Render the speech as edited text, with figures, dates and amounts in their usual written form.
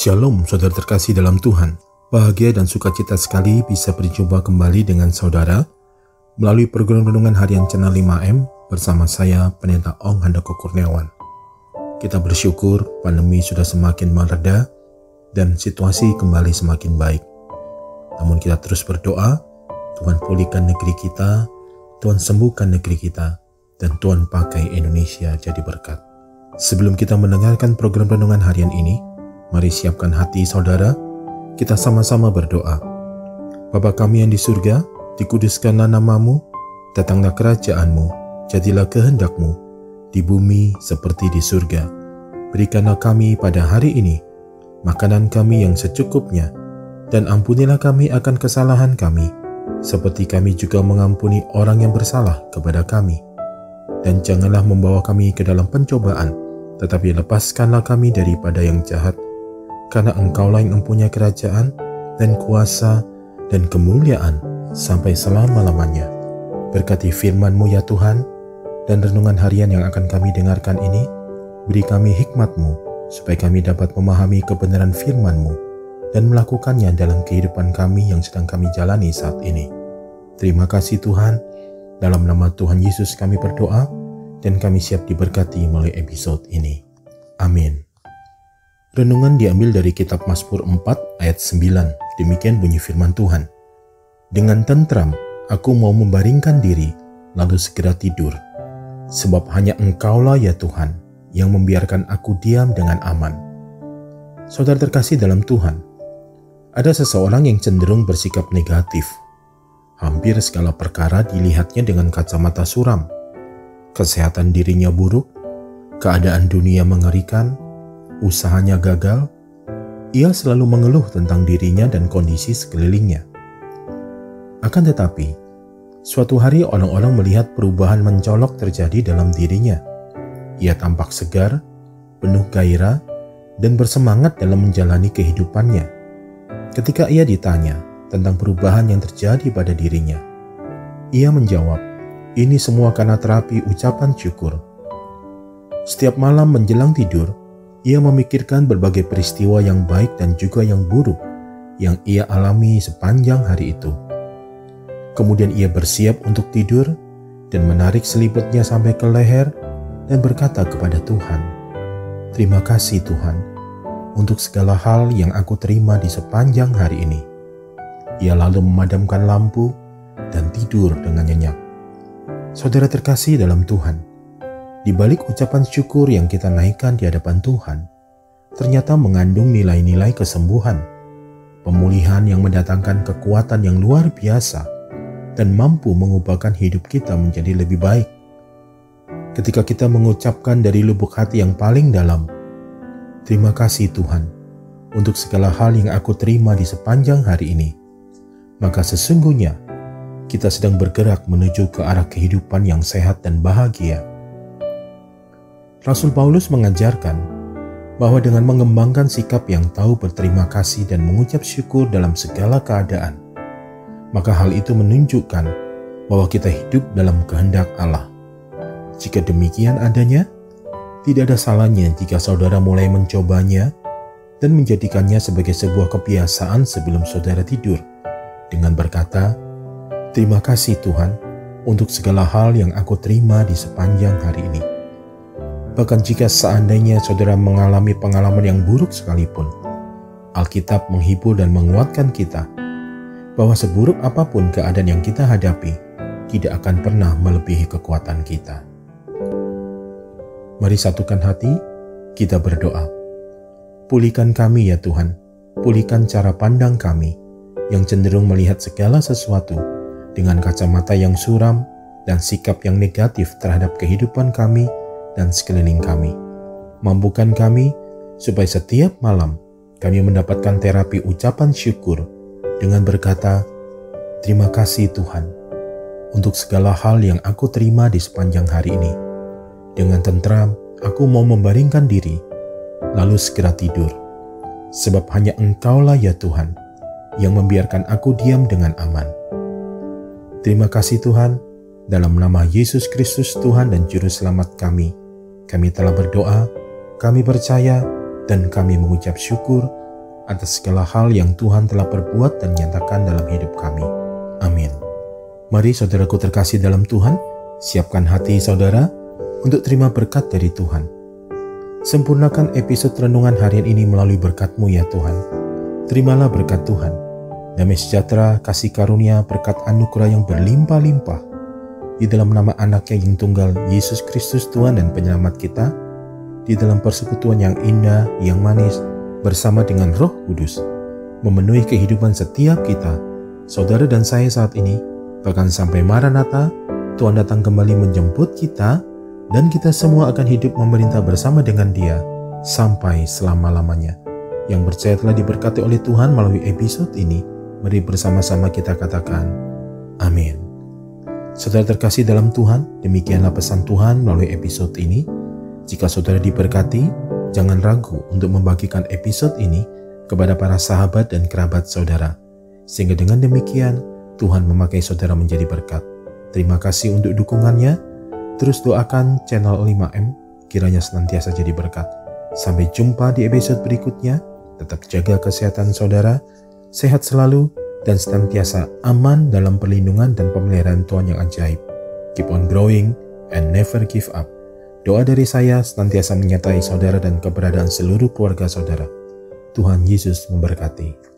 Shalom saudara terkasih dalam Tuhan. Bahagia dan sukacita sekali bisa berjumpa kembali dengan saudara melalui program Renungan Harian Channel 5M bersama saya Pendeta Ong Handoko Kurniawan. Kita bersyukur pandemi sudah semakin mereda dan situasi kembali semakin baik. Namun kita terus berdoa, Tuhan pulihkan negeri kita, Tuhan sembuhkan negeri kita, dan Tuhan pakai Indonesia jadi berkat. Sebelum kita mendengarkan program Renungan Harian ini, mari siapkan hati saudara, kita sama-sama berdoa. Bapa kami yang di surga, dikuduskanlah namamu, datanglah kerajaanmu, jadilah kehendakmu, di bumi seperti di surga. Berikanlah kami pada hari ini makanan kami yang secukupnya, dan ampunilah kami akan kesalahan kami, seperti kami juga mengampuni orang yang bersalah kepada kami. Dan janganlah membawa kami ke dalam pencobaan, tetapi lepaskanlah kami daripada yang jahat. Karena Engkaulah yang mempunyai kerajaan dan kuasa dan kemuliaan sampai selama-lamanya. Berkati firman-Mu ya Tuhan, dan renungan harian yang akan kami dengarkan ini, beri kami hikmat-Mu, supaya kami dapat memahami kebenaran firman-Mu dan melakukannya dalam kehidupan kami yang sedang kami jalani saat ini. Terima kasih Tuhan, dalam nama Tuhan Yesus kami berdoa, dan kami siap diberkati melalui episode ini. Amin. Renungan diambil dari kitab Mazmur 4 ayat 9. Demikian bunyi firman Tuhan. Dengan tentram aku mau membaringkan diri, lalu segera tidur. Sebab hanya Engkaulah ya Tuhan, yang membiarkan aku diam dengan aman. Saudara terkasih dalam Tuhan, ada seseorang yang cenderung bersikap negatif. Hampir segala perkara dilihatnya dengan kacamata suram. Kesehatan dirinya buruk, keadaan dunia mengerikan, usahanya gagal. Ia selalu mengeluh tentang dirinya dan kondisi sekelilingnya. Akan tetapi, suatu hari orang-orang melihat perubahan mencolok terjadi dalam dirinya. Ia tampak segar, penuh gairah, dan bersemangat dalam menjalani kehidupannya. Ketika ia ditanya tentang perubahan yang terjadi pada dirinya, ia menjawab, "Ini semua karena terapi ucapan syukur." Setiap malam menjelang tidur, ia memikirkan berbagai peristiwa yang baik dan juga yang buruk yang ia alami sepanjang hari itu. Kemudian ia bersiap untuk tidur dan menarik selimutnya sampai ke leher dan berkata kepada Tuhan, "Terima kasih Tuhan untuk segala hal yang aku terima di sepanjang hari ini." Ia lalu memadamkan lampu dan tidur dengan nyenyak. Saudara terkasih dalam Tuhan, di balik ucapan syukur yang kita naikkan di hadapan Tuhan, ternyata mengandung nilai-nilai kesembuhan, pemulihan yang mendatangkan kekuatan yang luar biasa, dan mampu mengubahkan hidup kita menjadi lebih baik. Ketika kita mengucapkan dari lubuk hati yang paling dalam, "Terima kasih Tuhan untuk segala hal yang aku terima di sepanjang hari ini," maka sesungguhnya kita sedang bergerak menuju ke arah kehidupan yang sehat dan bahagia. Rasul Paulus mengajarkan bahwa dengan mengembangkan sikap yang tahu berterima kasih dan mengucap syukur dalam segala keadaan, maka hal itu menunjukkan bahwa kita hidup dalam kehendak Allah. Jika demikian adanya, tidak ada salahnya jika saudara mulai mencobanya dan menjadikannya sebagai sebuah kebiasaan sebelum saudara tidur, dengan berkata, "Terima kasih Tuhan untuk segala hal yang aku terima di sepanjang hari ini." Bahkan jika seandainya saudara mengalami pengalaman yang buruk sekalipun, Alkitab menghibur dan menguatkan kita bahwa seburuk apapun keadaan yang kita hadapi, tidak akan pernah melebihi kekuatan kita. Mari satukan hati, kita berdoa. Pulihkan kami ya Tuhan, pulihkan cara pandang kami yang cenderung melihat segala sesuatu dengan kacamata yang suram dan sikap yang negatif terhadap kehidupan kami dan sekeliling kami. Mampukan kami supaya setiap malam kami mendapatkan terapi ucapan syukur dengan berkata, "Terima kasih Tuhan untuk segala hal yang aku terima di sepanjang hari ini. Dengan tentram aku mau membaringkan diri, lalu segera tidur. Sebab hanya Engkaulah ya Tuhan yang membiarkan aku diam dengan aman." Terima kasih Tuhan, dalam nama Yesus Kristus Tuhan dan Juru Selamat kami telah berdoa, kami percaya, dan kami mengucap syukur atas segala hal yang Tuhan telah perbuat dan nyatakan dalam hidup kami. Amin. Mari saudaraku terkasih dalam Tuhan, siapkan hati saudara untuk terima berkat dari Tuhan. Sempurnakan episode renungan harian ini melalui berkat-Mu ya Tuhan. Terimalah berkat Tuhan. Damai sejahtera, kasih karunia, berkat anugerah yang berlimpah-limpah. Di dalam nama Anaknya yang tunggal, Yesus Kristus Tuhan dan Penyelamat kita, di dalam persekutuan yang indah, yang manis, bersama dengan Roh Kudus, memenuhi kehidupan setiap kita, saudara dan saya saat ini, bahkan sampai Maranatha, Tuhan datang kembali menjemput kita, dan kita semua akan hidup memerintah bersama dengan Dia sampai selama-lamanya. Yang percaya telah diberkati oleh Tuhan melalui episode ini, mari bersama-sama kita katakan, Amin. Saudara terkasih dalam Tuhan, demikianlah pesan Tuhan melalui episode ini. Jika saudara diberkati, jangan ragu untuk membagikan episode ini kepada para sahabat dan kerabat saudara, sehingga dengan demikian Tuhan memakai saudara menjadi berkat. Terima kasih untuk dukungannya. Terus doakan channel 5M kiranya senantiasa jadi berkat. Sampai jumpa di episode berikutnya. Tetap jaga kesehatan saudara, sehat selalu, dan senantiasa aman dalam perlindungan dan pemeliharaan Tuhan yang ajaib. Keep on growing and never give up. Doa dari saya senantiasa menyertai saudara dan keberadaan seluruh keluarga saudara. Tuhan Yesus memberkati.